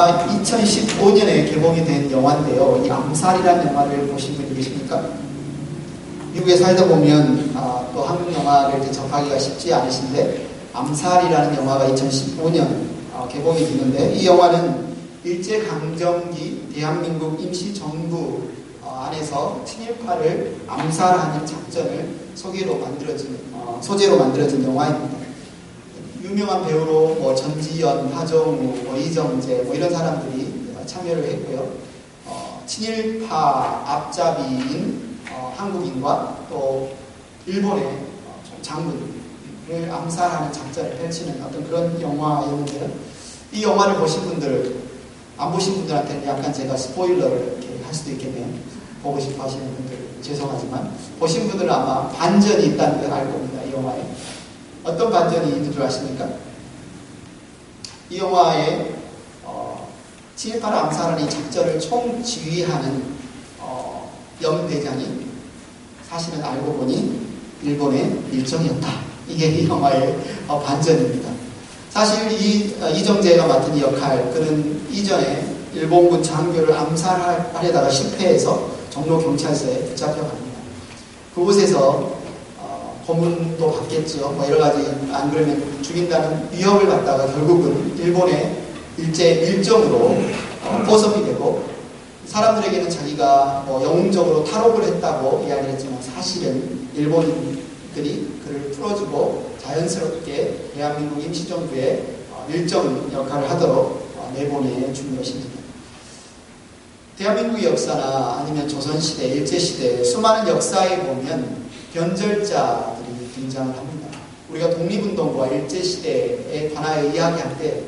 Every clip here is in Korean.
2015년에 개봉이 된 영화인데요. 이 암살이라는 영화를 보신 분이 계십니까? 미국에 살다 보면 또 한국 영화를 이렇게 접하기가 쉽지 않으신데, 암살이라는 영화가 2015년 개봉이 되는데, 이 영화는 일제강점기 대한민국 임시정부 안에서 친일파를 암살하는 작전을 소재로 만들어진 영화입니다. 유명한 배우로 전지현, 하정우, 이정재 이런 사람들이 참여를 했고요. 친일파 앞잡이인 한국인과 또 일본의 장군을 암살하는 작전을 펼치는 어떤 그런 영화였는데요. 이 영화를 보신 분들, 안 보신 분들한테는 약간 제가 스포일러를 이렇게 할 수도 있겠네요. 보고 싶어 하시는 분들 죄송하지만, 보신 분들은 아마 반전이 있다는 걸 알 겁니다. 이 영화에 어떤 반전이 있는 줄 아십니까? 이 영화에 친일파를 암살하는 이 작전을 총지휘하는 염대장이 사실은 알고 보니 일본의 일정이었다. 이게 이 영화의 반전입니다. 사실 이정재가 맡은 이 역할, 그는 이전에 일본군 장교를 암살하려다가 실패해서 종로 경찰서에 붙잡혀갑니다. 그곳에서 고문도 받겠죠. 여러 가지, 안 그러면 죽인다는 위협을 받다가 결국은 일본의 일정으로 포섭이 되고, 사람들에게는 자기가 영웅적으로 탈옥을 했다고 이야기를 했지만 사실은 일본인들이 그를 풀어주고 자연스럽게 대한민국 임시정부의 일정 역할을 하도록 내보내준 것입니다. 대한민국의 역사나 아니면 조선시대, 일제시대 수많은 역사에 보면 변절자들이 등장을 합니다. 우리가 독립운동과 일제시대의 관하에 이야기할 때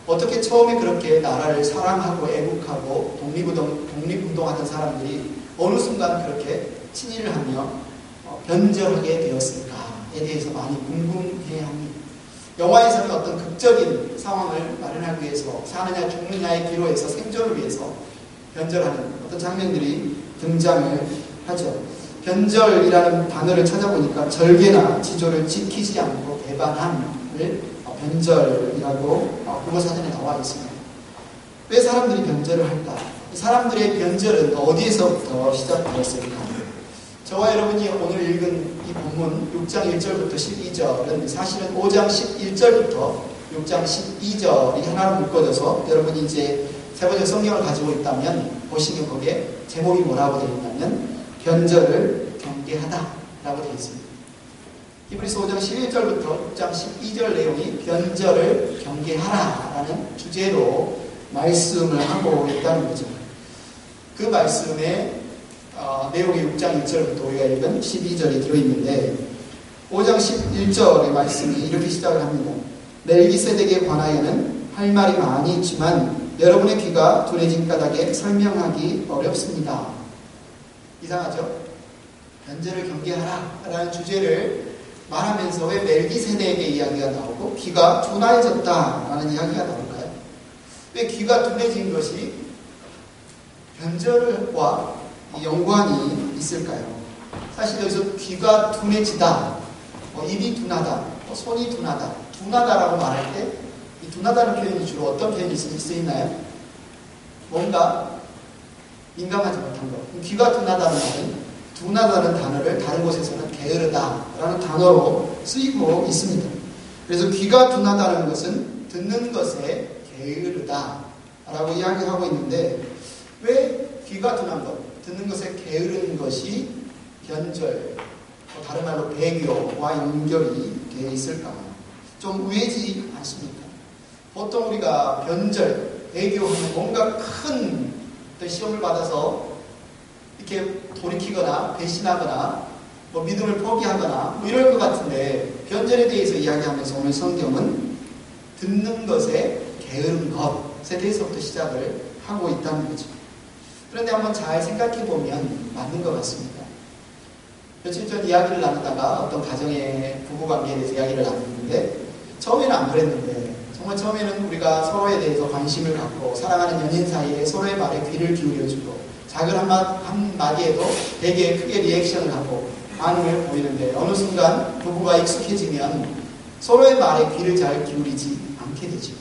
어떻게 처음에 그렇게 나라를 사랑하고 애국하고 독립운동하던 사람들이 어느 순간 그렇게 친일을 하며 변절하게 되었을까에 대해서 많이 궁금해합니다. 영화에서는 어떤 극적인 상황을 마련하기 위해서 사느냐 죽느냐의 기로에서 생존을 위해서 변절하는 어떤 장면들이 등장을 하죠. 변절이라는 단어를 찾아보니까 절개나 지조를 지키지 않고 배반함을 변절이라고 국어사전에 나와 있습니다. 왜 사람들이 변절을 할까? 사람들의 변절은 어디에서부터 시작되었을까? 저와 여러분이 오늘 읽은 이 본문 6장 1절부터 12절은 사실은 5장 11절부터 6장 12절이 하나로 묶어져서, 여러분이 이제 세번역 성경을 가지고 있다면 보시면 거기에 제목이 뭐라고 되어 있냐면 변절을 경계하다라고 되어 있습니다. 히브리서 5장 11절부터 6장 12절 내용이 변절을 경계하라라는 주제로 말씀을 하고 있다는 거죠. 그 말씀의 내용이 6장 1절부터 우리가 읽은 12절이 들어있는데, 5장 11절의 말씀이 이렇게 시작을 합니다. 멜기세덱에 관하여는 할 말이 많이 있지만 여러분의 귀가 둔해진 까닭에 설명하기 어렵습니다. 이상하죠? 변절을 경계하라 라는 주제를 말하면서 왜 멜기세덱의 이야기가 나오고 귀가 둔해졌다 라는 이야기가 나올까요? 왜 귀가 둔해진 것이 변절과 연관이 있을까요? 사실 여기서 귀가 둔해지다, 입이 둔하다, 손이 둔하다, 둔하다라고 말할 때 이 둔하다는 표현이 주로 어떤 표현이 쓰이나요? 뭔가 민감하지 못한 것. 귀가 둔하다는 말은, 둔하다는 단어를 다른 곳에서는 게으르다라는 단어로 쓰이고 있습니다. 그래서 귀가 둔하다는 것은 듣는 것에 게으르다라고 이야기하고 있는데, 왜 귀가 둔한 것, 듣는 것에 게으른 것이 변절, 다른 말로 배교와 연결이 되어 있을까? 좀 의외지 않습니까? 보통 우리가 변절, 배교하면 뭔가 큰 시험을 받아서 이렇게 돌이키거나 배신하거나 믿음을 포기하거나 이럴 것 같은데, 변절에 대해서 이야기하면서 오늘 성경은 듣는 것에 게으른 것에 대해서부터 시작을 하고 있다는 거죠. 그런데 한번 잘 생각해 보면 맞는 것 같습니다. 며칠 전 이야기를 나누다가 어떤 가정의 부부관계에 대해서 이야기를 나눴는데, 처음에는 안 그랬는데, 정말 처음에는 우리가 서로에 대해서 관심을 갖고 사랑하는 연인 사이에 서로의 말에 귀를 기울여주고 작은 한마디에도 되게 크게 리액션을 하고 반응을 보이는데, 어느 순간 부부가 익숙해지면 서로의 말에 귀를 잘 기울이지 않게 되죠.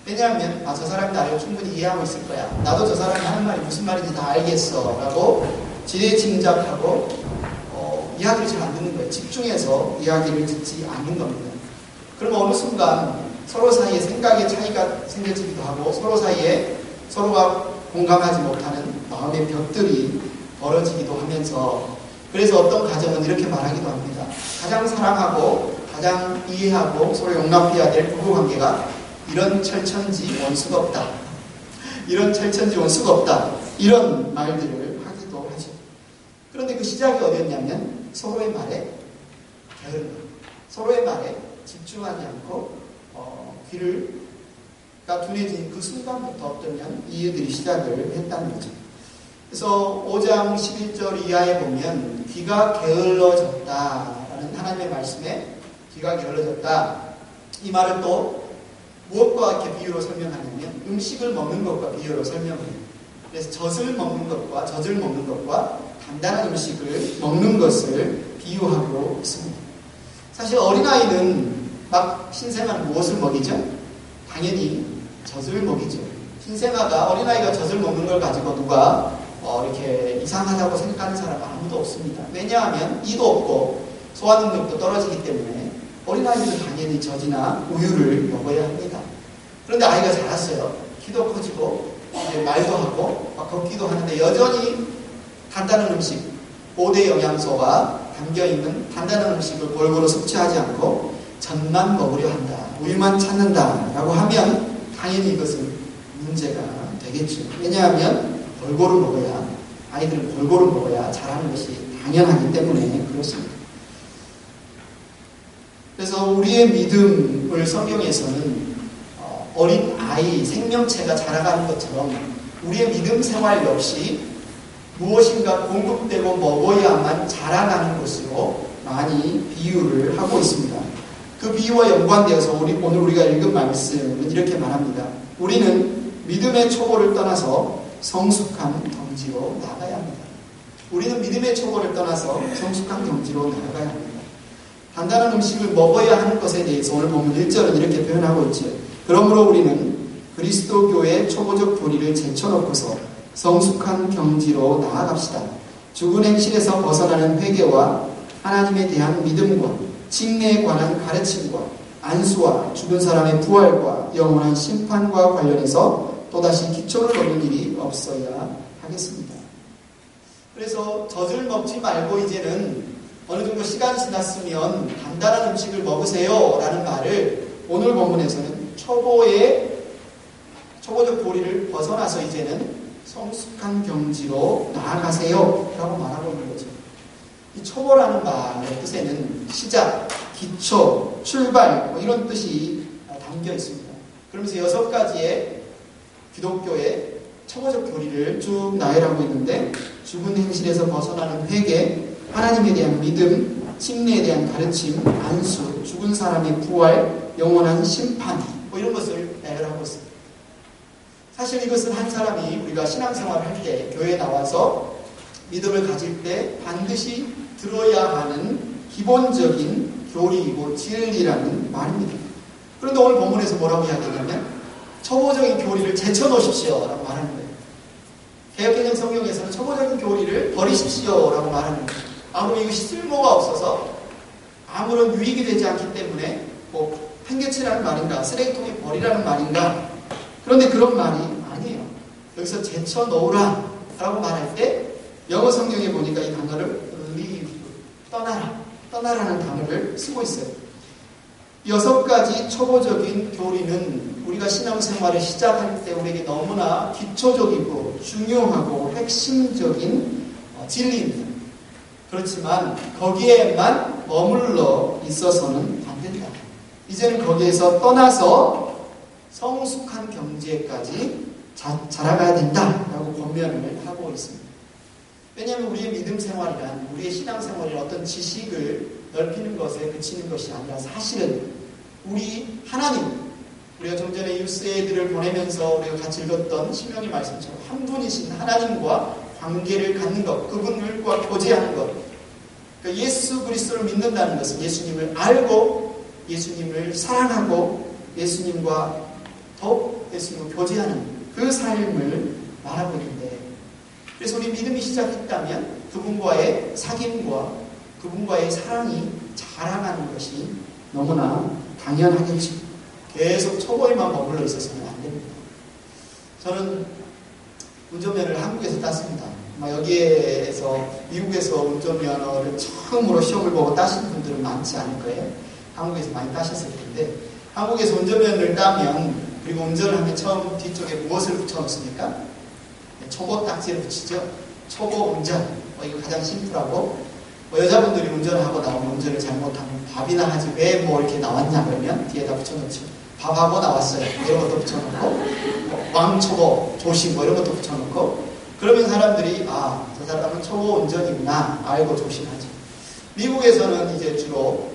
왜냐하면 저 사람이 나를 충분히 이해하고 있을 거야. 나도 저 사람이 하는 말이 무슨 말인지 다 알겠어 라고 지레짐작하고 이야기를 잘 안 듣는 거예요. 집중해서 이야기를 듣지 않는 겁니다. 그러면 어느 순간 서로 사이에 생각의 차이가 생겨지기도 하고 서로 사이에 서로가 공감하지 못하는 마음의 벽들이 벌어지기도 하면서 그래서 어떤 가정은 이렇게 말하기도 합니다. 가장 사랑하고 가장 이해하고 서로 용납해야 될 부부관계가 이런 철천지 원수가 없다. 이런 철천지 원수가 없다. 이런 말들을 하기도 하죠. 그런데 그 시작이 어디였냐면 서로의 말에 게을러. 서로의 말에 집중하지 않고 귀가 둔해진 그 순간부터 어떠면 이유들이 시작을 했다는 거죠. 그래서 5장 11절 이하에 보면 귀가 게을러졌다라는 하나님의 말씀에 귀가 게을러졌다. 이 말을 또 무엇과 이렇게 비유로 설명하냐면 음식을 먹는 것과 비유로 설명해요. 그래서 젖을 먹는 것과 단단한 음식을 먹는 것을 비유하고 있습니다. 사실 어린아이는 막 신생아는 무엇을 먹이죠? 당연히 젖을 먹이죠. 신생아가 어린아이가 젖을 먹는 걸 가지고 누가 이렇게 이상하다고 생각하는 사람은 아무도 없습니다. 왜냐하면 이도 없고 소화 능력도 떨어지기 때문에 어린아이들은 당연히 젖이나 우유를 먹어야 합니다. 그런데 아이가 자랐어요. 키도 커지고 말도 하고 막 걷기도 하는데 여전히 단단한 음식, 5대 영양소가 담겨있는 단단한 음식을 골고루 섭취하지 않고 젖만 먹으려 한다, 우유만 찾는다 라고 하면 당연히 이것은 문제가 되겠죠. 왜냐하면 골고루 먹어야, 아이들은 골고루 먹어야 자라는 것이 당연하기 때문에 그렇습니다. 그래서 우리의 믿음을 성경에서는 어린 아이, 생명체가 자라가는 것처럼 우리의 믿음 생활 역시 무엇인가 공급되고 먹어야만 자라나는 것으로 많이 비유를 하고 있습니다. 그 비유와 연관되어서 오늘 우리가 읽은 말씀은 이렇게 말합니다. 우리는 믿음의 초보를 떠나서 성숙한 경지로 나아가야 합니다. 우리는 믿음의 초보를 떠나서 성숙한 경지로 나아가야 합니다. 단단한 음식을 먹어야 하는 것에 대해서 오늘 보면 1절은 이렇게 표현하고 있죠. 그러므로 우리는 그리스도 교회의 초보적 교리를 제쳐놓고서 성숙한 경지로 나아갑시다. 죽은 행실에서 벗어나는 회개와 하나님에 대한 믿음과 칭례에 관한 가르침과 안수와 죽은 사람의 부활과 영원한 심판과 관련해서 또다시 기초를 놓는 일이 없어야 하겠습니다. 그래서 젖을 먹지 말고 이제는 어느 정도 시간이 지났으면 단단한 음식을 먹으세요 라는 말을 오늘 본문에서는 초보적 도리를 벗어나서 이제는 성숙한 경지로 나아가세요 라고 말하고 있는 거죠. 이 초보라는 말의 뜻에는 시작, 기초, 출발 이런 뜻이 담겨 있습니다. 그러면서 6가지의 기독교의 초보적 교리를 쭉 나열하고 있는데 죽은 행실에서 벗어나는 회개, 하나님에 대한 믿음, 칭례에 대한 가르침, 안수, 죽은 사람의 부활, 영원한 심판 이런 것을 나열하고 있습니다. 사실 이것은 한 사람이 우리가 신앙생활을 할 때 교회에 나와서 믿음을 가질 때 반드시 들어야 하는 기본적인 교리이고 진리라는 말입니다. 그런데 오늘 본문에서 뭐라고 이야기하냐면 초보적인 교리를 제쳐놓으십시오 라고 말하는 거예요. 개역개정 성경에서는 초보적인 교리를 버리십시오 라고 말하는 거예요. 아무리 이것이 쓸모가 없어서 아무런 유익이 되지 않기 때문에 팽개치라는 말인가 쓰레기통에 버리라는 말인가. 그런데 그런 말이 아니에요. 여기서 제쳐놓으라 라고 말할 때 영어 성경에 보니까 이 단어를 leave, 떠나라는 단어를 쓰고 있어요. 6가지 초보적인 교리는 우리가 신앙생활을 시작할 때 우리에게 너무나 기초적이고 중요하고 핵심적인 진리입니다. 그렇지만 거기에만 머물러 있어서는 안 된다. 이제는 거기에서 떠나서 성숙한 경지에까지 자라가야 된다라고 권면을 하고 있습니다. 왜냐하면 우리의 믿음 생활이란 우리의 신앙 생활이란 어떤 지식을 넓히는 것에 그치는 것이 아니라 사실은 우리 하나님, 우리가 좀 전에 유스애들을 보내면서 우리가 같이 읽었던 신명기 말씀처럼 한 분이신 하나님과 관계를 갖는 것, 그분과 교제하는 것, 그러니까 예수 그리스도를 믿는다는 것은 예수님을 알고 예수님을 사랑하고 예수님과 더욱 예수님과 교제하는 그 삶을 말하고 있는데, 그래서 우리 믿음이 시작했다면 그분과의 사귐과 그분과의 사랑이 자라나는 것이 너무나 당연하겠죠. 계속 초보에만 머물러 있어서는 안 됩니다. 저는 운전면허를 한국에서 땄습니다. 여기에서 미국에서 운전면허를 처음으로 시험을 보고 따신 분들은 많지 않을 거예요. 한국에서 많이 따셨을 텐데, 한국에서 운전면허를 따면, 그리고 운전을 하면 처음 뒤쪽에 무엇을 붙여놓습니까? 초보 딱지를 붙이죠. 초보 운전. 이거 가장 심플하고, 여자분들이 운전을 하고 나오면 운전을 잘못하면 밥이나 하지 왜 이렇게 나왔냐 그러면 뒤에다 붙여놓죠. 밥하고 나왔어요. 이런 것도 붙여놓고, 왕초보 조심 이런 것도 붙여놓고, 그러면 사람들이 저 사람은 초보 운전이구나 알고 조심하죠. 미국에서는 이제 주로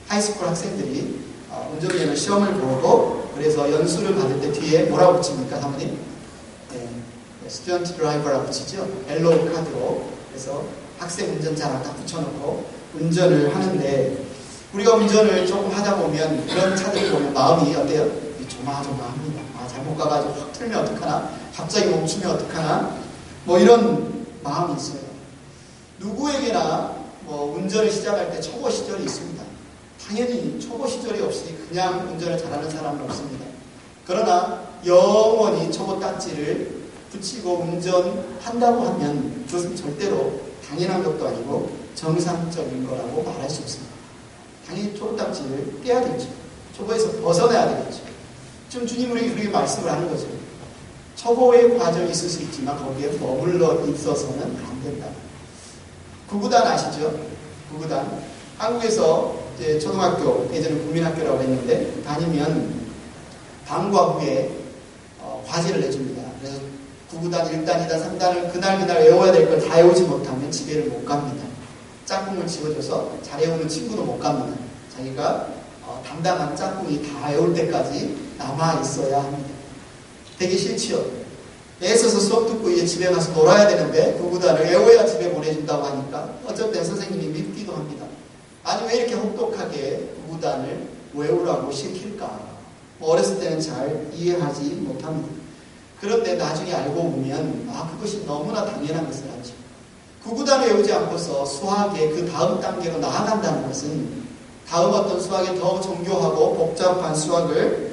하이스쿨 학생들이 운전면허 시험을 보고, 그래서 연수를 받을 때 뒤에 뭐라고 붙입니까, 사모님? 스튜던트 드라이버라고 붙이죠. 옐로우 카드로. 그래서 학생 운전자랑 딱 붙여놓고 운전을 하는데, 우리가 운전을 조금 하다 보면 그런 차들을 보면 마음이 어때요? 조마조마합니다. 잘못 가가지고 확 틀면 어떡하나? 갑자기 멈추면 어떡하나? 이런 마음이 있어요. 누구에게나 운전을 시작할 때 초보 시절이 있습니다. 당연히 초보 시절이 없이 그냥 운전을 잘하는 사람은 없습니다. 그러나 영원히 초보 딱지를 붙이고 운전한다고 하면 그것은 절대로 당연한 것도 아니고 정상적인 거라고 말할 수 없습니다. 당연히 초보 딱지를 떼야 되죠. 초보에서 벗어나야 되겠죠. 지금 주님 우리에게 그렇게 말씀을 하는 거죠. 초보의 과정이 있을 수 있지만 거기에 머물러 있어서는 안 된다. 구구단 아시죠? 구구단. 한국에서 이제 초등학교, 예전에 국민학교라고 했는데, 다니면 방과 후에 과제를 내줍니다. 그래서 구구단 1단, 2단, 3단을 그날 외워야 될 걸 다 외우지 못하면 집에를 못 갑니다. 짝꿍을 지어줘서 잘 외우는 친구도 못 갑니다. 자기가 담당한 짝꿍이 다 외울 때까지 남아 있어야 합니다. 되게 싫지요. 애써서 수업 듣고 이제 집에 가서 놀아야 되는데 구구단을 외워야 집에 보내준다고 하니까 어쩔 땐 선생님이 밉기도 합니다. 아니 왜 이렇게 혹독하게 구구단을 외우라고 시킬까? 어렸을 때는 잘 이해하지 못합니다. 그런데 나중에 알고 보면 그것이 너무나 당연한 것을 알죠. 구구단을 외우지 않고서 수학의 그 다음 단계로 나아간다는 것은 다음 어떤 수학에 더 정교하고 복잡한 수학을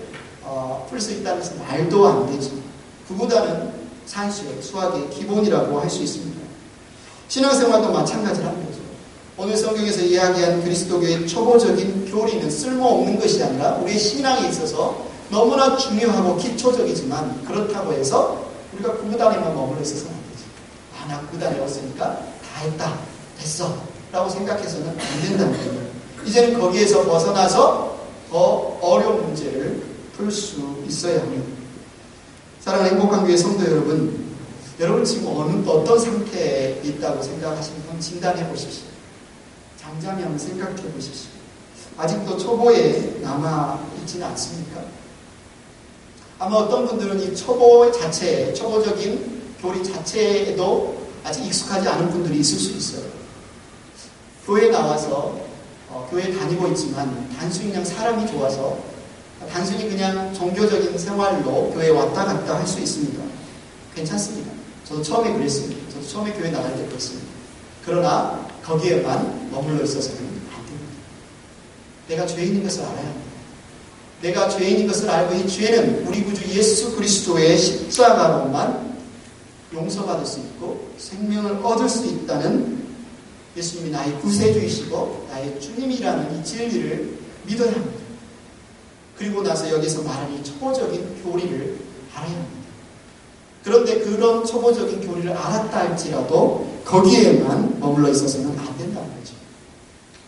풀 수 있다는 것은 말도 안 되죠. 구구단은 산수의 수학의 기본이라고 할 수 있습니다. 신앙생활도 마찬가지라는 거죠. 오늘 성경에서 이야기한 그리스도교의 초보적인 교리는 쓸모없는 것이 아니라 우리의 신앙에 있어서 너무나 중요하고 기초적이지만, 그렇다고 해서 우리가 구구단에만 머물러 있어서는 안 되죠. 나 구구단 외웠으니까 다 했다, 됐어 라고 생각해서는 안 된다는 거예요. 이제는 거기에서 벗어나서 더 어려운 문제를 풀 수 있어야 합니다. 사랑하는 행복한 교회 성도 여러분, 여러분 지금 어떤 상태에 있다고 생각하시면 한번 진단해 보십시오. 잠잠히 한번 생각해 보십시오. 아직도 초보에 남아있지는 않습니까? 아마 어떤 분들은 이 초보 자체에, 초보적인 교리 자체에도 아직 익숙하지 않은 분들이 있을 수 있어요. 교회에 나와서 교회에 다니고 있지만 단순히 그냥 사람이 좋아서, 단순히 그냥 종교적인 생활로 교회에 왔다 갔다 할 수 있습니다. 괜찮습니다. 저도 처음에 그랬습니다. 저도 처음에 교회 나갈 때 그랬습니다. 그러나 거기에만 머물러 있어서는 안 됩니다. 내가 죄인인 것을 알아야 합니다. 내가 죄인인 것을 알고 이 죄는 우리 구주 예수 그리스도의 십자가로만 용서받을 수 있고 생명을 얻을 수 있다는, 예수님이 나의 구세주이시고 나의 주님이라는 이 진리를 믿어야 합니다. 그리고 나서 여기서 말하는 이 초보적인 교리를 알아야 합니다. 그런데 그런 초보적인 교리를 알았다 할지라도 거기에만 머물러 있어서는 안 된다는 거죠.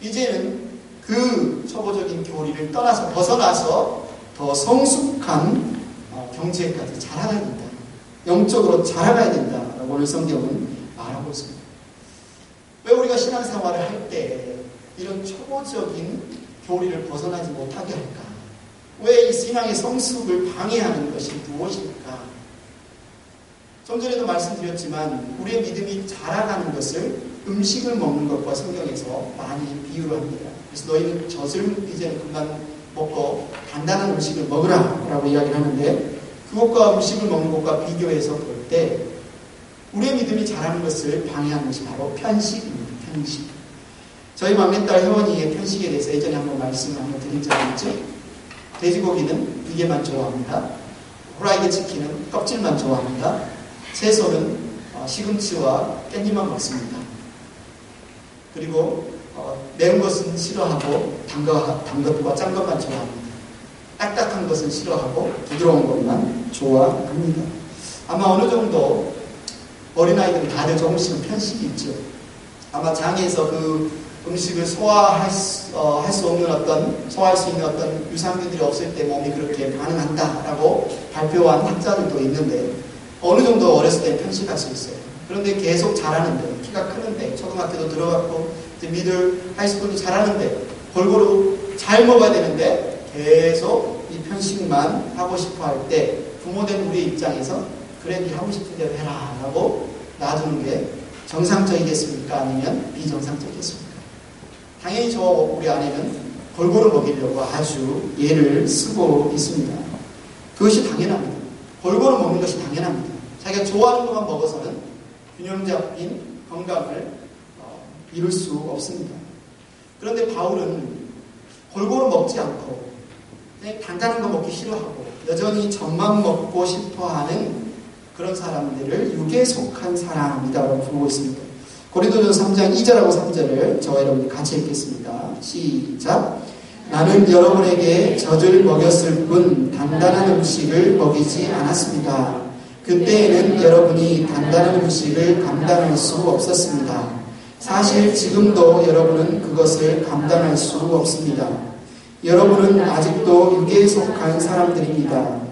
이제는 그 초보적인 교리를 떠나서 벗어나서 더 성숙한 경지에까지 자라가야 된다. 영적으로 자라가야 된다라고 오늘 성경은 말하고 있습니다. 왜 우리가 신앙생활을 할 때 이런 초보적인 교리를 벗어나지 못하게 할까? 왜 이 신앙의 성숙을 방해하는 것이 무엇일까? 좀 전에도 말씀드렸지만 우리의 믿음이 자라가는 것을 음식을 먹는 것과 성경에서 많이 비유를 합니다. 그래서 너희는 젖을 이제는 금방 먹고 단단한 음식을 먹으라라고 이야기를 하는데, 그것과 음식을 먹는 것과 비교해서 볼 때 우리의 믿음이 자라는 것을 방해하는 것이 바로 편식입니다. 편식. 저희 막내딸 혜원이의 편식에 대해서 예전에 한번 말씀을 한번 드린 적이 있죠. 돼지고기는 비계만 좋아합니다. 후라이드 치킨은 껍질만 좋아합니다. 채소는 시금치와 깻잎만 먹습니다. 그리고 매운 것은 싫어하고 단 것과 짠 것만 좋아합니다. 딱딱한 것은 싫어하고 부드러운 것만 좋아합니다. 아마 어느 정도 어린아이들은 다들 조금씩은 편식이 있죠. 아마 장에서 그 음식을 소화할 수 있는 어떤 유산균들이 없을 때 몸이 그렇게 반응한다라고 발표한 학자들도 있는데, 어느 정도 어렸을 때 편식할 수 있어요. 그런데 계속 자라는데, 키가 크는데, 초등학교도 들어갔고 이제 미들 하이스쿨도 자라는데, 골고루 잘 먹어야 되는데 계속 이 편식만 하고 싶어 할 때, 부모된 우리 입장에서 그래 네 하고 싶은 대로 해라 라고 놔두는 게 정상적이겠습니까? 아니면 비정상적이겠습니까? 당연히 우리 아내는 골고루 먹이려고 아주 애를 쓰고 있습니다. 그것이 당연합니다. 골고루 먹는 것이 당연합니다. 자기가 좋아하는 것만 먹어서는 균형 잡힌 건강을 이룰 수 없습니다. 그런데 바울은 골고루 먹지 않고 그냥 단단한 거 먹기 싫어하고 여전히 젖만 먹고 싶어하는 그런 사람들을 육에 속한 사람이라고 부르고 있습니다. 고린도전서 3장 2절하고 3절을 저와 여러분이 같이 읽겠습니다. 시작. 나는 여러분에게 젖을 먹였을 뿐 단단한 음식을 먹이지 않았습니다. 그때에는 여러분이 단단한 음식을 감당할 수 없었습니다. 사실 지금도 여러분은 그것을 감당할 수 없습니다. 여러분은 아직도 육에 속한 사람들입니다.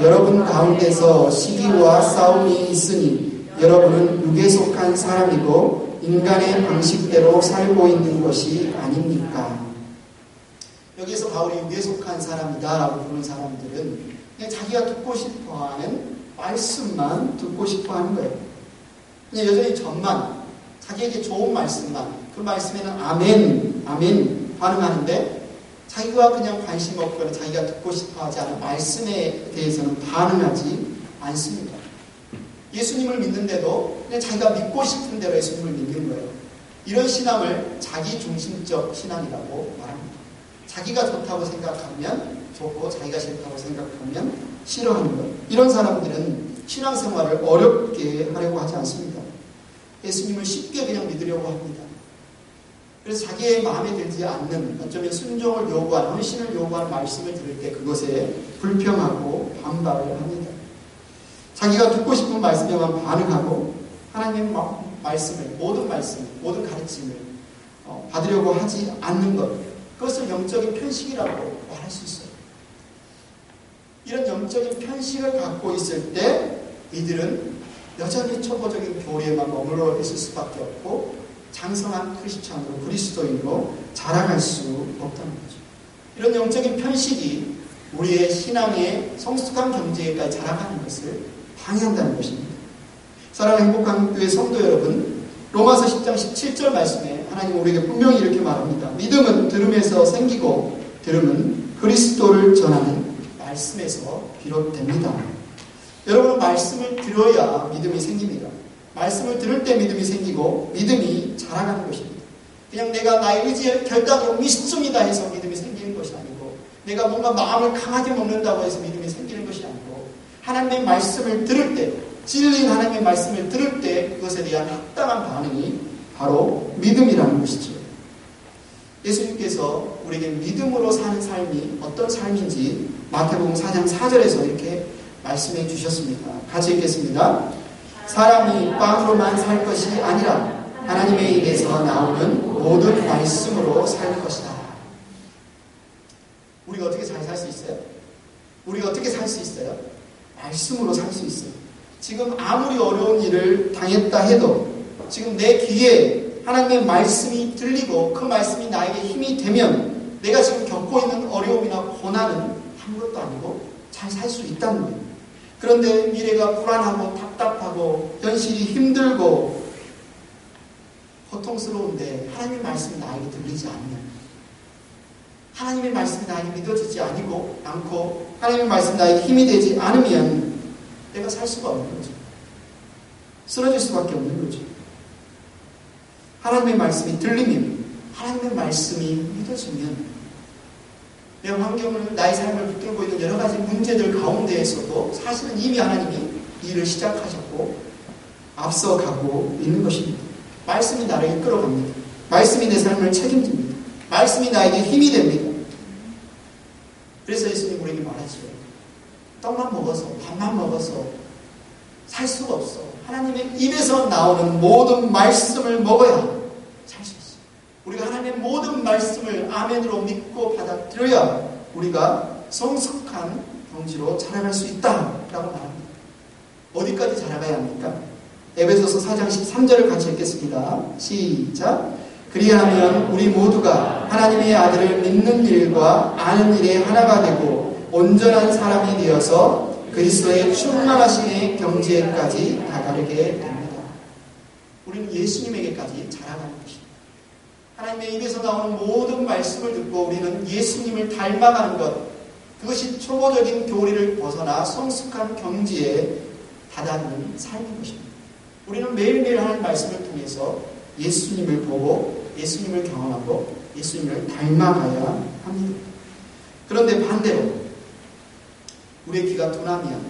여러분 가운데서 시기와 싸움이 있으니 여러분은 육에 속한 사람이고 인간의 방식대로 살고 있는 것이 아닙니까? 여기에서 바울이 육에 속한 사람이다 라고 부르는 사람들은 그냥 자기가 듣고 싶어하는 말씀만 듣고 싶어하는 거예요. 그냥 여전히 젖만, 자기에게 좋은 말씀만, 그 말씀에는 아멘, 아멘 반응하는데, 자기가 그냥 관심 없거나 자기가 듣고 싶어하지 않은 말씀에 대해서는 반응하지 않습니다. 예수님을 믿는데도 그냥 자기가 믿고 싶은 대로 예수님을 믿는 거예요. 이런 신앙을 자기 중심적 신앙이라고 말합니다. 자기가 좋다고 생각하면 좋고 자기가 싫다고 생각하면 싫어하는 거예요. 이런 사람들은 신앙생활을 어렵게 하려고 하지 않습니다. 예수님을 쉽게 그냥 믿으려고 합니다. 그래서 자기의 마음에 들지 않는, 어쩌면 순종을 요구하는, 헌신을 요구하는 말씀을 들을 때 그것에 불평하고 반발을 합니다. 자기가 듣고 싶은 말씀에만 반응하고 하나님의 말씀을, 모든 가르침을 받으려고 하지 않는 것, 그것을 영적인 편식이라고 말할 수 있어요. 이런 영적인 편식을 갖고 있을 때 이들은 여전히 초보적인 교리에만 머물러 있을 수밖에 없고 장성한 크리스찬으로, 그리스도인으로 자라갈 수 없다는 거죠. 이런 영적인 편식이 우리의 신앙의 성숙한 경제까지 자라가는 것을 방해한다는 것입니다. 사랑하는 행복한 교회 성도 여러분, 로마서 10장 17절 말씀에 하나님 우리에게 분명히 이렇게 말합니다. 믿음은 들음에서 생기고 들음은 그리스도를 전하는 말씀에서 비롯됩니다. 여러분은 말씀을 들어야 믿음이 생깁니다. 말씀을 들을 때 믿음이 생기고 믿음이 자라가는 것입니다. 그냥 내가 나의 의지의 결단으로 믿습니다 해서 믿음이 생기는 것이 아니고, 내가 뭔가 마음을 강하게 먹는다고 해서 믿음이 생기는 것이 아니고, 하나님의 말씀을 들을 때, 진리인 하나님의 말씀을 들을 때 그것에 대한 합당한 반응이 바로 믿음이라는 것이죠. 예수님께서 우리에게 믿음으로 사는 삶이 어떤 삶인지 마태복음 4장 4절에서 이렇게 말씀해 주셨습니다. 같이 읽겠습니다. 사람이 빵으로만 살 것이 아니라 하나님의 입에서 나오는 모든 말씀으로 살 것이다. 우리가 어떻게 잘 살 수 있어요? 우리가 어떻게 살 수 있어요? 말씀으로 살 수 있어요. 지금 아무리 어려운 일을 당했다 해도 지금 내 귀에 하나님의 말씀이 들리고 그 말씀이 나에게 힘이 되면 내가 지금 겪고 있는 어려움이나 고난은 아무것도 아니고 잘 살 수 있다는 거예요. 그런데 미래가 불안하고 답답하고 현실이 힘들고 고통스러운데 하나님의 말씀이 나에게 들리지 않는, 하나님의 말씀이 나에게 믿어지지 않고 하나님의 말씀이 나에게 힘이 되지 않으면 내가 살 수가 없는 거죠. 쓰러질 수밖에 없는 거죠. 하나님의 말씀이 들리면, 하나님의 말씀이 믿어지면 내 환경을, 나의 삶을 붙들고 있는 여러 가지 문제들 가운데에서도 사실은 이미 하나님이 일을 시작하셨고 앞서가고 있는 것입니다. 말씀이 나를 이끌어갑니다. 말씀이 내 삶을 책임집니다. 말씀이 나에게 힘이 됩니다. 그래서 예수님 우리에게 말하죠. 떡만 먹어서, 밥만 먹어서 살 수가 없어. 하나님의 입에서 나오는 모든 말씀을 먹어야 살 수 있어. 우리가 하나님의 모든 말씀을 아멘으로 믿고 받아들여야 우리가 성숙한 경지로 자라갈 수 있다라고 말합니다. 어디까지 자라가야 합니까? 에베소서 4장 13절을 같이 읽겠습니다. 시작. 그리하면 우리 모두가 하나님의 아들을 믿는 일과 아는 일에 하나가 되고 온전한 사람이 되어서 그리스도의 충만하심의 경지에까지 다다르게 됩니다. 우리는 예수님에게까지 자라가는 것입니다. 하나님의 입에서 나오는 모든 말씀을 듣고 우리는 예수님을 닮아가는 것, 그것이 초보적인 교리를 벗어나 성숙한 경지에 다다르는 삶인 것입니다. 우리는 매일매일 하나님 말씀을 통해서 예수님을 보고 예수님을 경험하고 예수님을 닮아가야 합니다. 그런데 반대로 우리의 귀가 둔하면,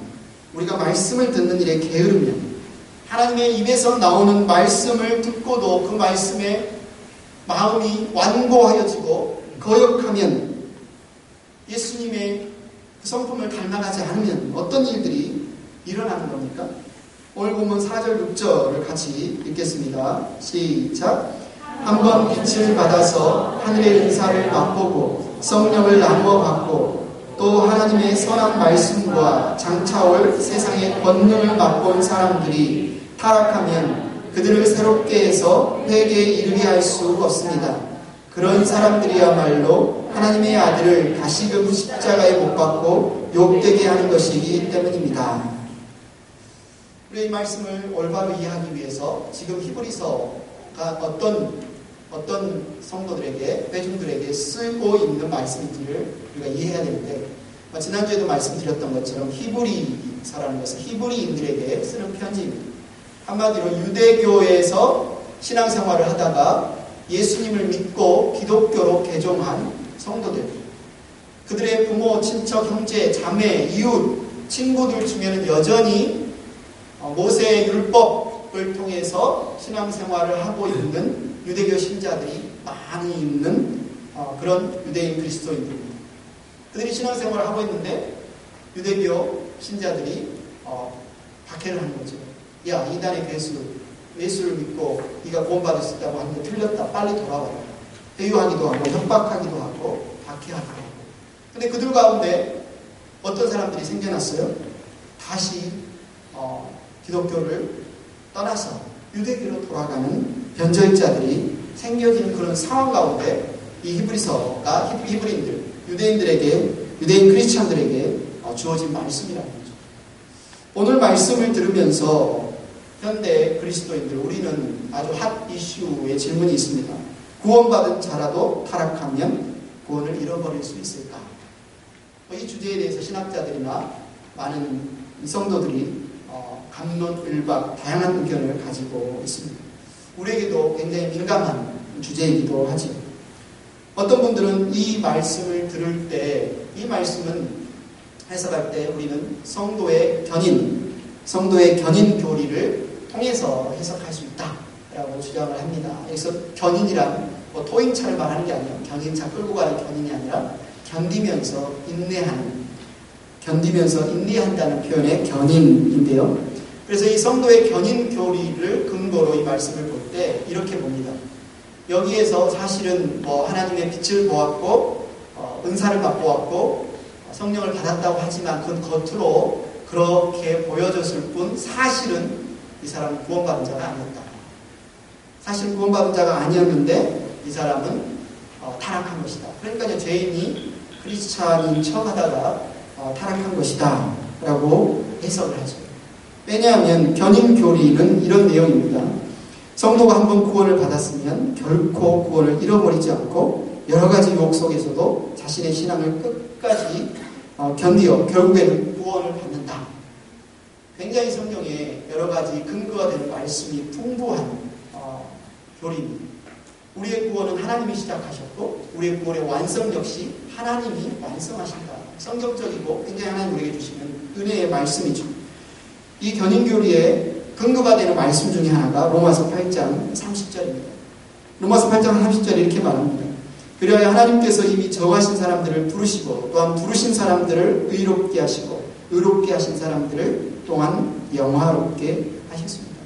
우리가 말씀을 듣는 일에 게으르면, 하나님의 입에서 나오는 말씀을 듣고도 그 말씀에 마음이 완고하여지고 거역하면, 예수님의 그 성품을 닮아가지 않으면 어떤 일들이 일어나는 겁니까? 오늘 본문 4절 6절을 같이 읽겠습니다. 시작. 한번 빛을 받아서 하늘의 은사를 맛보고 성령을 나누어 받고 또 하나님의 선한 말씀과 장차올 세상의 권능을 맛본 사람들이 타락하면 그들을 새롭게 해서 회개에 이르게 할 수 없습니다. 그런 사람들이야말로 하나님의 아들을 다시금 십자가에 못 박고 욕되게 하는 것이기 때문입니다. 우리 이 말씀을 올바로 이해하기 위해서 지금 히브리서가 어떤 성도들에게, 회중들에게 쓰고 있는 말씀인지를 우리가 이해해야 되는데, 지난주에도 말씀드렸던 것처럼 히브리서라는 것은 히브리인들에게 쓰는 편지입니다. 한마디로 유대교에서 신앙생활을 하다가 예수님을 믿고 기독교로 개종한 성도들, 그들의 부모, 친척, 형제, 자매, 이웃, 친구들 중에는 여전히 모세의 율법을 통해서 신앙생활을 하고 있는 유대교 신자들이 많이 있는 그런 유대인 그리스도인들입니다. 그들이 신앙생활을 하고 있는데 유대교 신자들이 박해를 하는 거죠. 야, 이단의 괴수, 예수를 믿고 네가 구원받을 수 있다고 하는데 틀렸다. 빨리 돌아와라. 회유하기도 하고 협박하기도 하고 박해하기도 하고. 근데 그들 가운데 어떤 사람들이 생겨났어요? 다시 기독교를 떠나서 유대교로 돌아가는 변절자들이 생겨지는 그런 상황 가운데 이 히브리서가 히브리인들, 유대인 크리스찬들에게 주어진 말씀이라는 거죠. 오늘 말씀을 들으면서 현대 그리스도인들, 우리는 아주 핫 이슈의 질문이 있습니다. 구원받은 자라도 타락하면 구원을 잃어버릴 수 있을까? 이 주제에 대해서 신학자들이나 많은 성도들이 갑론을박 다양한 의견을 가지고 있습니다. 우리에게도 굉장히 민감한 주제이기도 하죠. 어떤 분들은 이 말씀을 들을 때, 이 말씀은 해석할 때 우리는 성도의 견인 교리를 통해서 해석할 수 있다라고 주장을 합니다. 여기서 견인이란 토인차를 말하는 게 아니라, 견인차 끌고 가는 견인이 아니라 견디면서 인내한다는 표현의 견인인데요. 그래서 이 성도의 견인 교리를 근거로 이 말씀을 볼 때 이렇게 봅니다. 여기에서 사실은 하나님의 빛을 보았고 은사를 맛보았고 성령을 받았다고 하지만 그건 겉으로 그렇게 보여졌을 뿐 사실은 이 사람은 구원받은 자가 아니었다. 사실 구원받은 자가 아니었는데 이 사람은 타락한 것이다. 그러니까 죄인이 크리스찬인 척하다가 타락한 것이다 라고 해석을 하죠. 왜냐하면 견인 교리는 이런 내용입니다. 성도가 한번 구원을 받았으면 결코 구원을 잃어버리지 않고 여러 가지 유혹 속에서도 자신의 신앙을 끝까지 견디어 결국에는 구원을 받는다. 굉장히 성경에 여러 가지 근거가 되는 말씀이 풍부한 교리입니다. 우리의 구원은 하나님이 시작하셨고 우리의 구원의 완성 역시 하나님이 완성하신다. 성경적이고 굉장히 하나님 우리에게 주시는 은혜의 말씀이죠. 이 견인교리의 근거가 되는 말씀 중에 하나가 로마서 8장 30절입니다. 로마서 8장 30절에 이렇게 말합니다. 그리하여 하나님께서 이미 정하신 사람들을 부르시고 또한 부르신 사람들을 의롭게 하시고 의롭게 하신 사람들을 또한 영화롭게 하셨습니다.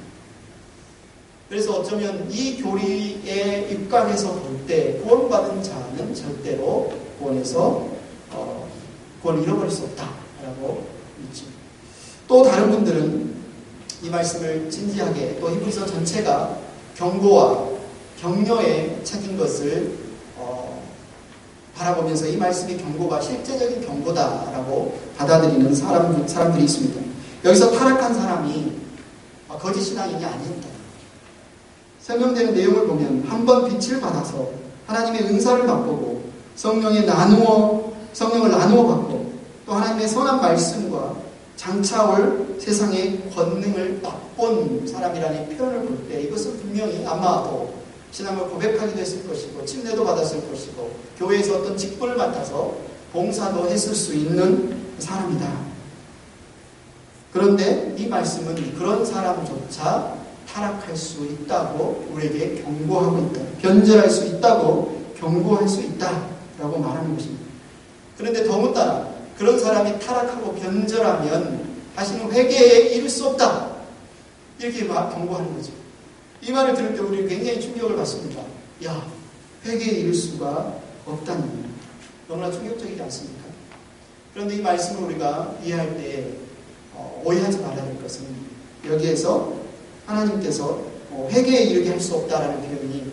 그래서 어쩌면 이 교리에 입각해서 볼 때 구원받은 자는 절대로 구원을 잃어버릴 수 없다라고 믿죠. 또 다른 분들은 이 말씀을 진지하게 또 히브리서 전체가 경고와 격려의 책인 것을 바라보면서 이 말씀의 경고가 실제적인 경고다라고 받아들이는 사람들이 있습니다. 여기서 타락한 사람이 거짓 신앙인이 아닙니다. 설명되는 내용을 보면 한 번 빛을 받아서 하나님의 은사를 맛보고 성령을 나누어 받고 또 하나님의 선한 말씀과 장차올 세상의 권능을 맛본 사람이라는 표현을 볼 때 이것은 분명히 아마도 신앙을 고백하기도 했을 것이고 침례도 받았을 것이고 교회에서 어떤 직분을 맡아서 봉사도 했을 수 있는 사람이다. 그런데 이 말씀은 그런 사람조차 타락할 수 있다고 우리에게 경고하고 있다. 변절할 수 있다고 경고할 수 있다라고 말하는 것입니다. 그런데 더군다나 그런 사람이 타락하고 변절하면 다시는 회개에 이를 수 없다. 이렇게 경고하는 거죠. 이 말을 들을 때 우리는 굉장히 충격을 받습니다. 야, 회개에 이를 수가 없다니. 너무나 충격적이지 않습니까? 그런데 이 말씀을 우리가 이해할 때 오해하지 말아야 할 것은 여기에서 하나님께서 회개에 이르게 할 수 없다라는 표현이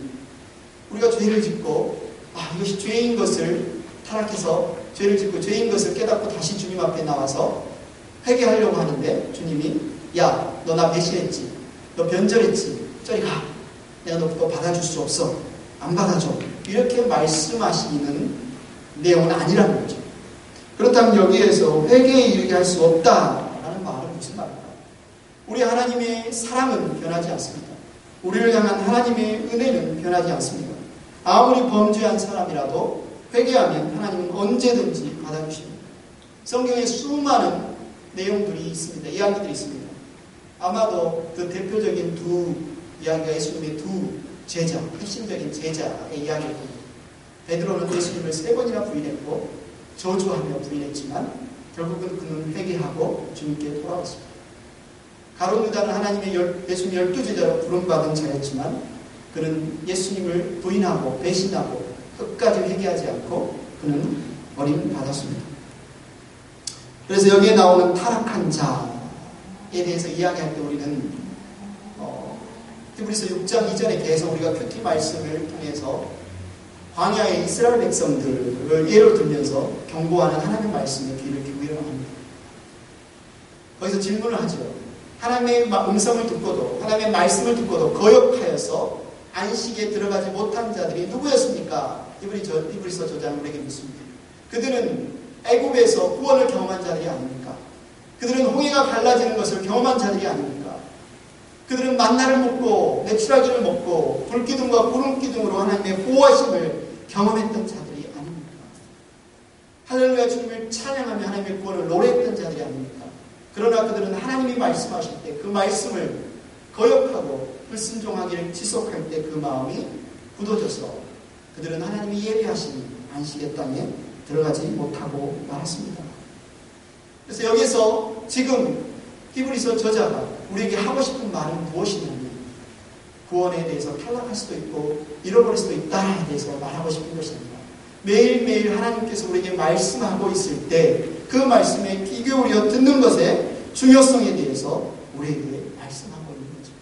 우리가 죄를 짓고 이것이 죄인 것을 타락해서 죄를 짓고 죄인 것을 깨닫고 다시 주님 앞에 나와서 회개하려고 하는데 주님이 야, 너 나 배신했지, 너 변절했지, 저리 가, 내가 너 받아줄 수 없어, 안 받아줘, 이렇게 말씀하시는 내용은 아니라는 거죠. 그렇다면 여기에서 회개에 이르게 할 수 없다라는 말은 무슨 말일까? 우리 하나님의 사랑은 변하지 않습니다. 우리를 향한 하나님의 은혜는 변하지 않습니다. 아무리 범죄한 사람이라도 회개하면 하나님은 언제든지 받아주십니다. 성경에 수많은 내용들이 있습니다. 이야기들이 있습니다. 아마도 그 대표적인 두 이야기가 예수님의 두 제자, 핵심적인 제자의 이야기일 겁니다. 베드로는 예수님을 3번이나 부인했고 저주하며 부인했지만 결국은 그는 회개하고 주님께 돌아왔습니다. 가룟 유다는 예수님 12제자로 부름받은 자였지만 그는 예수님을 부인하고 배신하고 끝까지 회개하지 않고 그는 버림받았습니다. 그래서 여기에 나오는 타락한 자에 대해서 이야기할 때 우리는 히브리서 6장 이전에 계속 우리가 큐티 말씀을 통해서 광야의 이스라엘 백성들을 예로 들면서 경고하는 하나님의 말씀에 귀를 기울여야 합니다. 거기서 질문을 하죠. 하나님의 음성을 듣고도 하나님의 말씀을 듣고도 거역하여서 안식에 들어가지 못한 자들이 누구였습니까? 히브리서 저자는 우리에게 묻습니다. 그들은 애굽에서 구원을 경험한 자들이 아닙니까? 그들은 홍해가 갈라지는 것을 경험한 자들이 아닙니까? 그들은 만나를 먹고 메추라기를 먹고 불기둥과 구름기둥으로 하나님의 보호하심을 경험했던 자들이 아닙니까? 할렐루야 주님을 찬양하며 하나님의 구원을 노래했던 자들이 아닙니까? 그러나 그들은 하나님이 말씀하실 때 그 말씀을 거역하고 불순종하기를 지속할 때 그 마음이 굳어져서 그들은 하나님이 예비하신 안식의 땅에 들어가지 못하고 말았습니다. 그래서 여기서 지금 히브리서 저자가 우리에게 하고 싶은 말은 무엇이냐면 구원에 대해서 탈락할 수도 있고 잃어버릴 수도 있다에 대해서 말하고 싶은 것입니다. 매일매일 하나님께서 우리에게 말씀하고 있을 때 그 말씀에 귀 기울여 듣는 것의 중요성에 대해서 우리에게 말씀하고 있는 거죠.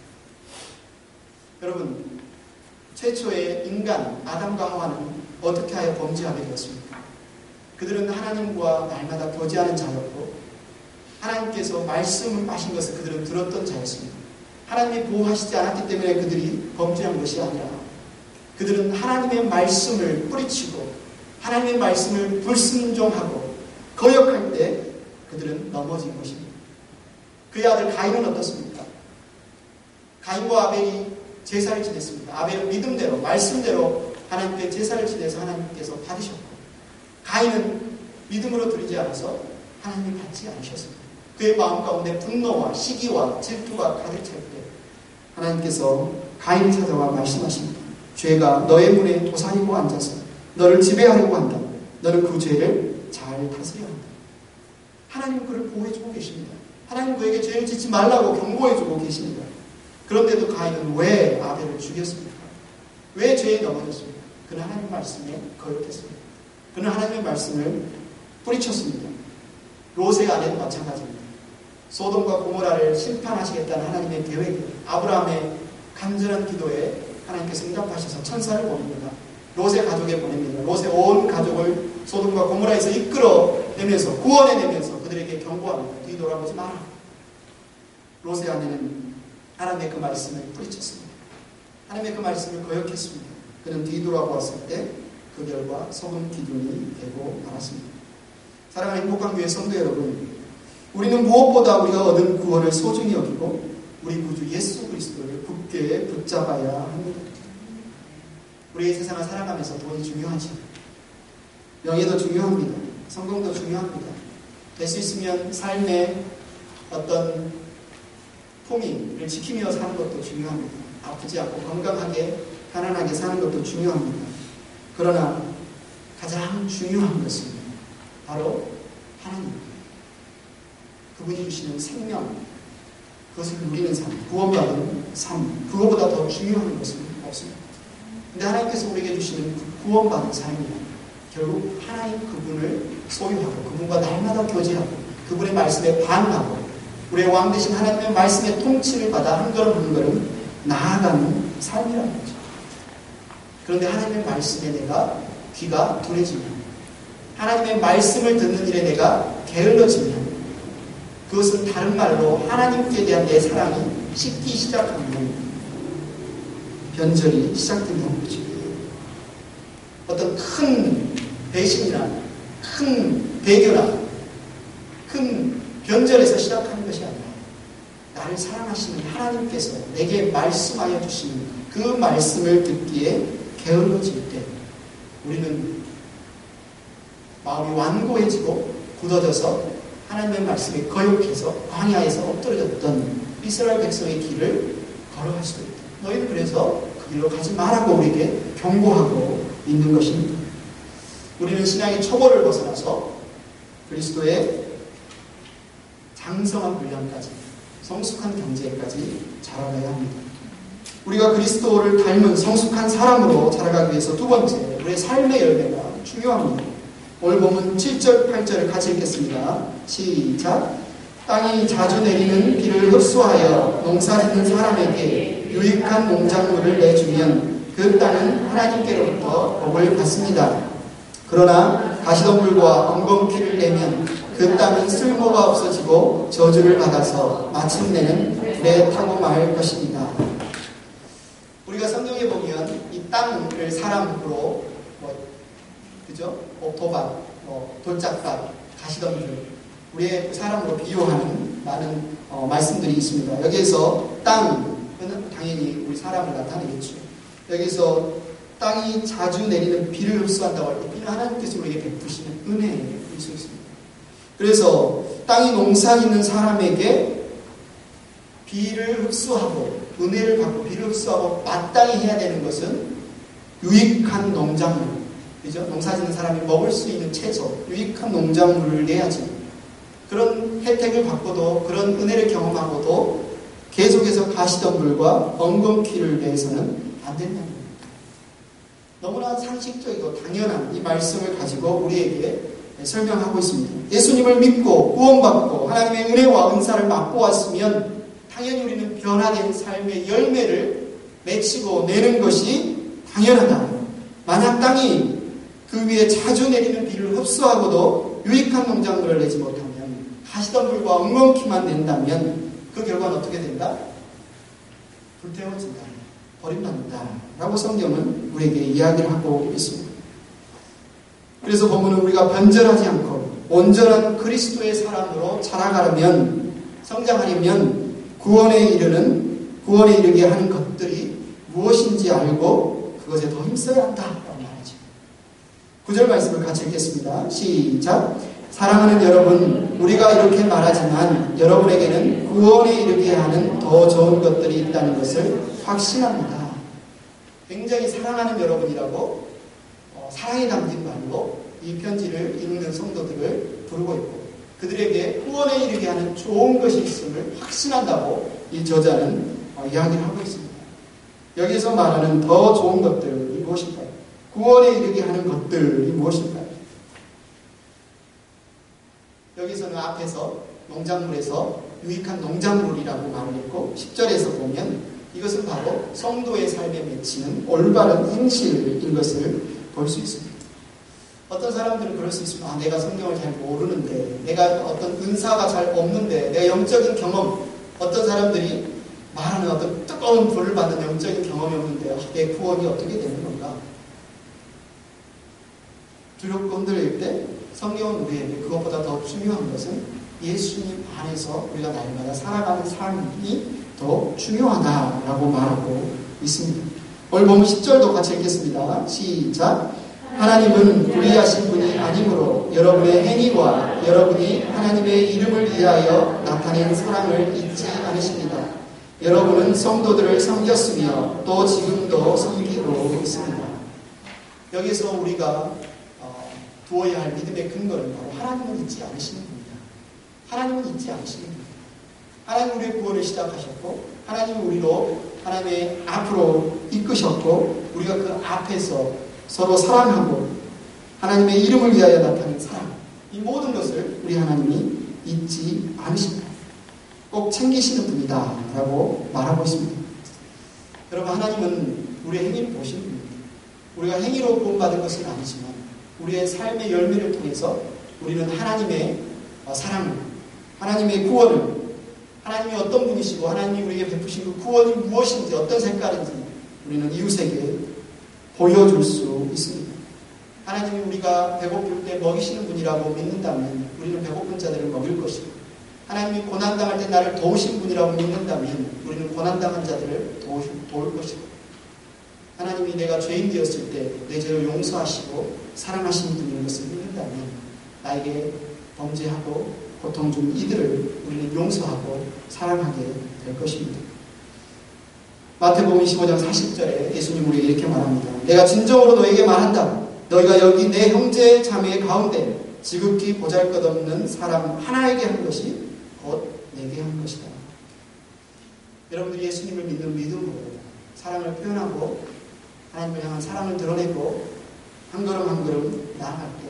여러분, 최초의 인간 아담과 하와는 어떻게 하여 범죄하게 되었습니까? 그들은 하나님과 날마다 교제하는 자였고 하나님께서 말씀을 하신 것을 그들은 들었던 자였습니다. 하나님이 보호하시지 않았기 때문에 그들이 범죄한 것이 아니라 그들은 하나님의 말씀을 뿌리치고 하나님의 말씀을 불순종하고 거역할 때 그들은 넘어진 것입니다. 그의 아들 가인은 어떻습니까? 가인과 아벨이 제사를 지냈습니다. 아벨은 믿음대로 말씀대로 하나님께 제사를 지내서 하나님께서 받으셨고, 가인은 믿음으로 드리지 않아서 하나님을 받지 않으셨습니다. 그의 마음 가운데 분노와 시기와 질투가 가득 찰 때 하나님께서 가인을 찾아와 말씀하십니다. 죄가 너의 문에 도사리고 앉아서 너를 지배하려고 한다. 너는 그 죄를 잘 다스려야 한다. 하나님은 그를 보호해주고 계십니다. 하나님은 그에게 죄를 짓지 말라고 경고해주고 계십니다. 그런데도 가인은 왜 아벨을 죽였습니까? 왜 죄에 넘어졌습니까? 그는 하나님의 말씀에 거역했습니다. 그는 하나님의 말씀을 뿌리쳤습니다. 롯의 아내도 마찬가지입니다. 소돔과 고모라를 심판하시겠다는 하나님의 계획, 아브라함의 간절한 기도에 하나님께서 응답하셔서 천사를 보냅니다. 롯의 가족에 보냅니다. 롯의 온 가족을 소돔과 고모라에서 이끌어내면서 구원해내면서 그들에게 경고합니다. 뒤돌아보지 마라. 롯의 아내는 하나님의 그 말씀을 뿌리쳤습니다. 하나님의 그 말씀을 거역했습니다. 그는 뒤돌아보았을 때 그 결과 소금 기둥이 되고 말았습니다. 사랑하는 행복한 교회 성도 여러분, 우리는 무엇보다 우리가 얻은 구원을 소중히 여기고 우리 구주 예수 그리스도를 굳게 붙잡아야 합니다. 우리 세상을 살아가면서 돈이 중요하죠. 명예도 중요합니다. 성공도 중요합니다. 될 수 있으면 삶의 어떤 품위를 지키며 사는 것도 중요합니다. 아프지 않고 건강하게 편안하게 사는 것도 중요합니다. 그러나 가장 중요한 것은 바로 하나님입니다. 그분이 주시는 생명, 그것을 누리는 삶, 구원받은 삶, 그것보다 더 중요한 것은 없습니다. 근데 하나님께서 우리에게 주시는 그 구원받은 삶이란 결국 하나님 그분을 소유하고 그분과 날마다 교제하고 그분의 말씀에 반응하고 우리의 왕 되신 하나님의 말씀의 통치를 받아 한 걸음 한 걸음 나아가는 삶이라는 거죠. 그런데 하나님의 말씀에 내가 귀가 둔해지면, 하나님의 말씀을 듣는 일에 내가 게을러지면, 그것은 다른 말로 하나님께 대한 내 사랑이 식기 시작하면 변절이 시작된다는 거죠. 어떤 큰 배신이나 큰 배교나 큰 변절에서 시작하는 것이 아니라 나를 사랑하시는 하나님께서 내게 말씀하여 주시는 그 말씀을 듣기에 게을러질 때 우리는 마음이 완고해지고 굳어져서 하나님의 말씀에 거역해서 광야에서 엎드려졌던 이스라엘 백성의 길을 걸어갈 수도 있다. 너희는 그래서 그 길로 가지 말라고 우리에게 경고하고 있는 것입니다. 우리는 신앙의 초보를 벗어나서 그리스도의 장성한 분량까지, 성숙한 경제까지 자라가야 합니다. 우리가 그리스도를 닮은 성숙한 사람으로 자라가기 위해서 두 번째, 우리의 삶의 열매가 중요합니다. 오늘 보면 7절, 8절을 같이 읽겠습니다. 시작. 땅이 자주 내리는 비를 흡수하여 농사짓는 사람에게 유익한 농작물을 내주면 그 땅은 하나님께로부터 복을 받습니다. 그러나 가시덤불과 엉겅퀴를 내면 그 땅은 쓸모가 없어지고 저주를 받아서 마침내는 불에 타고 말 것입니다. 우리가 성경에 보면 이 땅을 사람으로 그죠? 도박, 돌짝밭, 가시덤불, 우리의 사람으로 비유하는 많은 말씀들이 있습니다. 여기에서 땅은 당연히 우리 사람을 나타내겠죠. 여기서 땅이 자주 내리는 비를 흡수한다고 할 때 비는 하나님께서 우리에게 베푸시는 은혜일 수 있습니다. 그래서 땅이 농사 짓는 사람에게 비를 흡수하고 은혜를 받고 비를 흡수하고 마땅히 해야 되는 것은 유익한 농작물, 그죠? 농사 짓는 사람이 먹을 수 있는 채소, 유익한 농작물을 내야지. 그런 혜택을 받고도 그런 은혜를 경험하고도 계속해서 가시덤불과 엉겅퀴를 내서는 안 된다는 겁니다. 너무나 상식적이고 당연한 이 말씀을 가지고 우리에게 설명하고 있습니다. 예수님을 믿고 구원받고 하나님의 은혜와 은사를 맛보았으면 당연히 우리는 변화된 삶의 열매를 맺히고 내는 것이 당연하다. 만약 땅이 그 위에 자주 내리는 비를 흡수하고도 유익한 농작물을 내지 못하면 가시덤불과 엉겅퀴만 낸다면 그 결과는 어떻게 된다? 불태워진다. 버림받는다 라고 성경은 우리에게 이야기를 하고 있습니다. 그래서 본문은 우리가 변절하지 않고 온전한 그리스도의 사람으로 자라가려면, 성장하려면 구원에 이르게 하는 것들이 무엇인지 알고 그것에 더 힘써야 한다라고 말하죠. 9절 말씀을 같이 읽겠습니다. 시작. 사랑하는 여러분, 우리가 이렇게 말하지만 여러분에게는 구원에 이르게 하는 더 좋은 것들이 있다는 것을 확신합니다. 굉장히 사랑하는 여러분이라고 사랑이 담긴 말로 이 편지를 읽는 성도들을 부르고 있고, 그들에게 구원에 이르게 하는 좋은 것이 있음을 확신한다고 이 저자는 이야기를 하고 있습니다. 여기서 말하는 더 좋은 것들이 무엇일까요? 구원에 이르게 하는 것들이 무엇일까요? 여기서는 앞에서 농작물에서 유익한 농작물이라고 말을 했고, 10절에서 보면 이것은 바로 성도의 삶에 맺히는 올바른 행실인 것을 볼 수 있습니다. 어떤 사람들은 그럴 수 있습니다. 내가 성경을 잘 모르는데, 내가 어떤 은사가 잘 없는데, 내가 영적인 경험, 어떤 사람들이 말하는 어떤 뜨거운 불을 받는 영적인 경험이 없는데 내 구원이 어떻게 되는 건가? 두렵고 흔들릴 때 성경은 우리에게 그것보다 더 중요한 것은 예수님 안에서 우리가 날마다 살아가는 삶이 더 중요하다라고 말하고 있습니다. 오늘 보면 10절도 같이 읽겠습니다. 시작. 하나님은 불의하신 분이 아니므로 여러분의 행위와 여러분이 하나님의 이름을 위하여 나타낸 사랑을 잊지 않으십니다. 여러분은 성도들을 섬겼으며 또 지금도 섬기고 있습니다. 여기서 우리가 두어야 할 믿음의 근거는 바로 하나님은 잊지 않으시는 분이다. 하나님은 잊지 않으시는 분이다. 하나님 우리의 구원을 시작하셨고, 하나님은 우리로 하나님의 앞으로 이끄셨고, 우리가 그 앞에서 서로 사랑하고 하나님의 이름을 위하여 나타낸 사랑, 이 모든 것을 우리 하나님이 잊지 않으십니다. 꼭 챙기시는 분이다 라고 말하고 있습니다. 여러분, 하나님은 우리의 행위를 보시는 분입니다. 우리가 행위로 구원받은 것은 아니지만 우리의 삶의 열매를 통해서 우리는 하나님의 사랑을, 하나님의 구원을, 하나님이 어떤 분이시고 하나님이 우리에게 베푸신 그 구원이 무엇인지, 어떤 색깔인지 우리는 이웃에게 보여줄 수 있습니다. 하나님이 우리가 배고플 때 먹이시는 분이라고 믿는다면 우리는 배고픈 자들을 먹일 것이고, 하나님이 고난당할 때 나를 도우신 분이라고 믿는다면 우리는 고난당한 자들을 도울 것이고, 하나님이 내가 죄인 되었을 때 내 죄를 용서하시고 사랑하시는 분인 것을 믿는다면 나에게 범죄하고 고통 준 이들을 우리는 용서하고 사랑하게 될 것입니다. 마태복음 25장 40절에 예수님 우리에게 이렇게 말합니다. 내가 진정으로 너에게 말한다. 너희가 여기 내 형제 자매 가운데 지극히 보잘것없는 사람 하나에게 한 것이 곧 내게 한 것이다. 여러분들이 예수님을 믿는 믿음으로 사랑을 표현하고 하나님을 향한 사랑을 드러내고 한 걸음 한 걸음 나아갈 때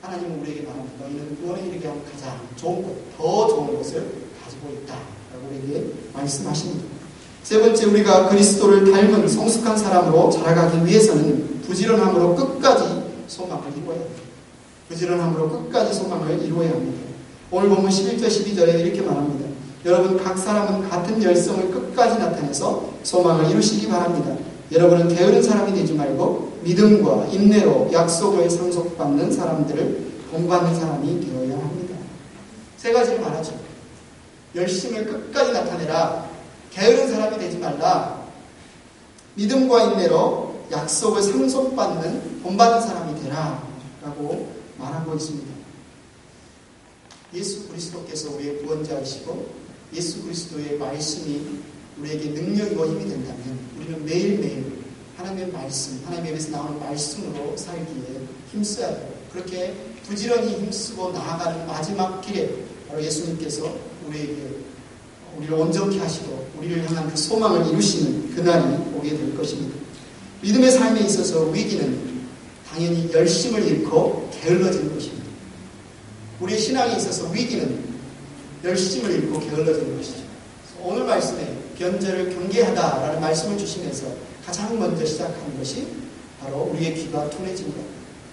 하나님은 우리에게 말합니다. 너희는 구원에 이르게 하는 가장 좋은 것, 더 좋은 것을 가지고 있다 라고 우리에게 말씀하십니다. 세 번째, 우리가 그리스도를 닮은 성숙한 사람으로 자라가기 위해서는 부지런함으로 끝까지 소망을 이루어야 합니다. 부지런함으로 끝까지 소망을 이루어야 합니다. 오늘 보면 11절 12절에 이렇게 말합니다. 여러분 각 사람은 같은 열성을 끝까지 나타내서 소망을 이루시기 바랍니다. 여러분은 게으른 사람이 되지 말고 믿음과 인내로 약속을 상속받는 사람들을 본받는 사람이 되어야 합니다. 세 가지를 말하죠. 열심을 끝까지 나타내라. 게으른 사람이 되지 말라. 믿음과 인내로 약속을 상속받는 본받는 사람이 되라 라고 말하고 있습니다. 예수 그리스도께서 우리의 구원자이시고 예수 그리스도의 말씀이 우리에게 능력이고 힘이 된다면 우리는 매일매일 하나님의 말씀, 하나님의 입에서 나오는 말씀으로 살기에 힘써야 돼요. 그렇게 부지런히 힘쓰고 나아가는 마지막 길에 바로 예수님께서 우리를 온전케 하시고 우리를 향한 그 소망을 이루시는 그날이 오게 될 것입니다. 믿음의 삶에 있어서 위기는 당연히 열심을 잃고 게을러지는 것입니다. 우리의 신앙에 있어서 위기는 열심을 잃고 게을러지는 것이죠. 오늘 말씀에 변절을 경계하다라는 말씀을 주시면서 가장 먼저 시작하는 것이 바로 우리의 귀가 둔해진 것.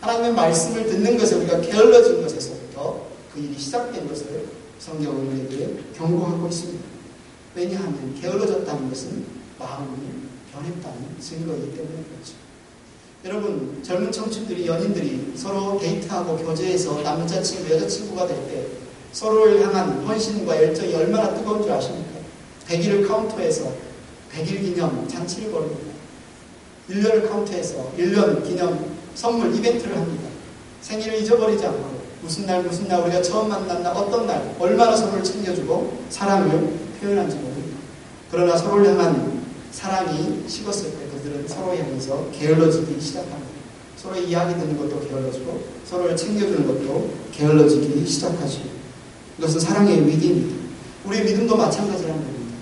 하나님의 말씀을 듣는 것에 우리가 게을러진 것에서부터 그 일이 시작된 것을 성경은 우리에게 경고하고 있습니다. 왜냐하면 게을러졌다는 것은 마음이 변했다는 증거이기 때문에 그렇죠. 여러분, 젊은 청춘들이, 연인들이 서로 데이트하고 교제해서 남자친구, 여자친구가 될 때 서로를 향한 헌신과 열정이 얼마나 뜨거운 줄 아십니까? 100일을 카운터해서 100일 기념 잔치를 벌입니다. 1년을 카운터해서 1년 기념 선물 이벤트를 합니다. 생일을 잊어버리지 않고 무슨 날 우리가 처음 만난 날 어떤 날 얼마나 서로를 챙겨주고 사랑을 표현한지 모릅니다. 그러나 서로를 향한 사랑이 식었을 때 그들은 서로 향해서 게을러지기 시작합니다. 서로의 이야기 듣는 것도 게을러지고 서로를 챙겨주는 것도 게을러지기 시작하죠. 이것은 사랑의 위기입니다. 우리의 믿음도 마찬가지라는 겁니다.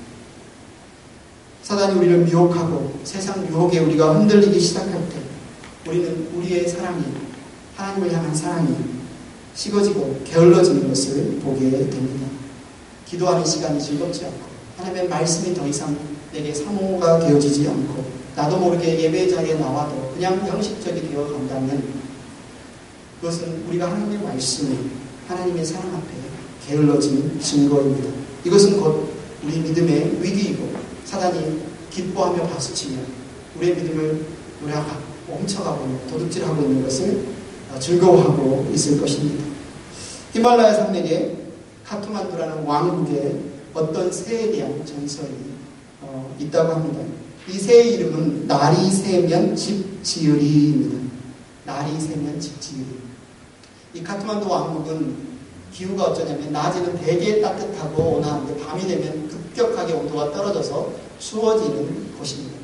사단이 우리를 미혹하고 세상 유혹에 우리가 흔들리기 시작할 때 우리는 우리의 사랑이, 하나님을 향한 사랑이 식어지고 게을러지는 것을 보게 됩니다. 기도하는 시간이 즐겁지 않고 하나님의 말씀이 더 이상 내게 사모가 되어지지 않고 나도 모르게 예배 자리에 나와도 그냥 형식적이 되어간다면 그것은 우리가 하나님의 말씀을, 하나님의 사랑 앞에 게을러진 증거입니다. 이것은 곧 우리 믿음의 위기이고 사단이 기뻐하며 박수치며 우리의 믿음을 우리가 멈춰가고 도둑질하고 있는 것을 즐거워하고 있을 것입니다. 히말라야 산맥에 카트만두라는 왕국에 어떤 새에 대한 전설이 있다고 합니다. 이 새의 이름은 날이 새면 집 지으리입니다. 날이 새면 집 지으리. 이 카트만두 왕국은 기후가 어쩌냐면 낮에는 되게 따뜻하고 온화한데 밤이 되면 급격하게 온도가 떨어져서 추워지는 곳입니다.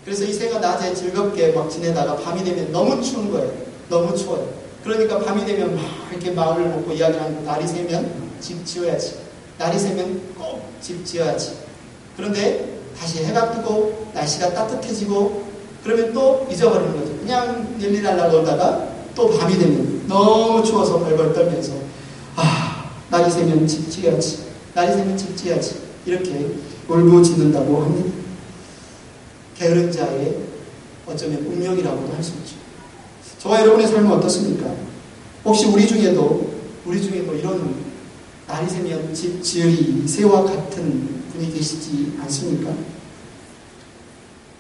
그래서 이 새가 낮에 즐겁게 막 지내다가 밤이 되면 너무 추운 거예요. 너무 추워요. 그러니까 밤이 되면 막 이렇게 마음을 먹고 이야기하는 날이 새면 집 지어야지. 날이 새면 꼭 집 지어야지. 그런데 다시 해가 뜨고 날씨가 따뜻해지고 그러면 또 잊어버리는 거죠. 그냥 릴리랄라 놀다가 또 밤이 되면 너무 추워서 벌벌 떨면서 날이 새면 집 지어야지. 날이 새면 집 지어야지. 이렇게 울부짖는다고 합니다. 게으른 자의 어쩌면 운명이라고도 할 수 있죠. 저와 여러분의 삶은 어떻습니까? 혹시 우리 중에도 이런 날이 새면 집 지으리 새와 같은 분이 계시지 않습니까?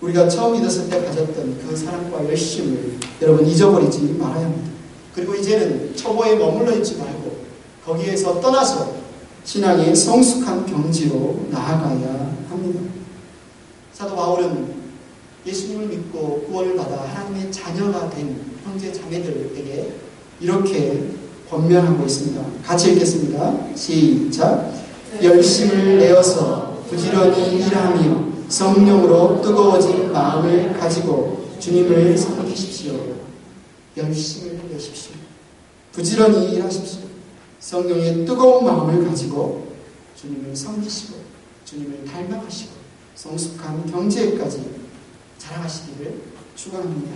우리가 처음 믿었을 때 가졌던 그 사랑과 열심을 여러분 잊어버리지 말아야 합니다. 그리고 이제는 초보에 머물러 있지 말고 거기에서 떠나서 신앙의 성숙한 경지로 나아가야 합니다. 사도 바울은 예수님을 믿고 구원을 받아 하나님의 자녀가 된 형제 자매들에게 이렇게 권면하고 있습니다. 같이 읽겠습니다. 시작. 열심을 내어서 부지런히 일하며 성령으로 뜨거워진 마음을 가지고 주님을 섬기십시오. 열심을 내십시오. 부지런히 일하십시오. 성령의 뜨거운 마음을 가지고 주님을 섬기시고 주님을 닮아가시고 성숙한 경지에까지 자라가시기를 축원합니다.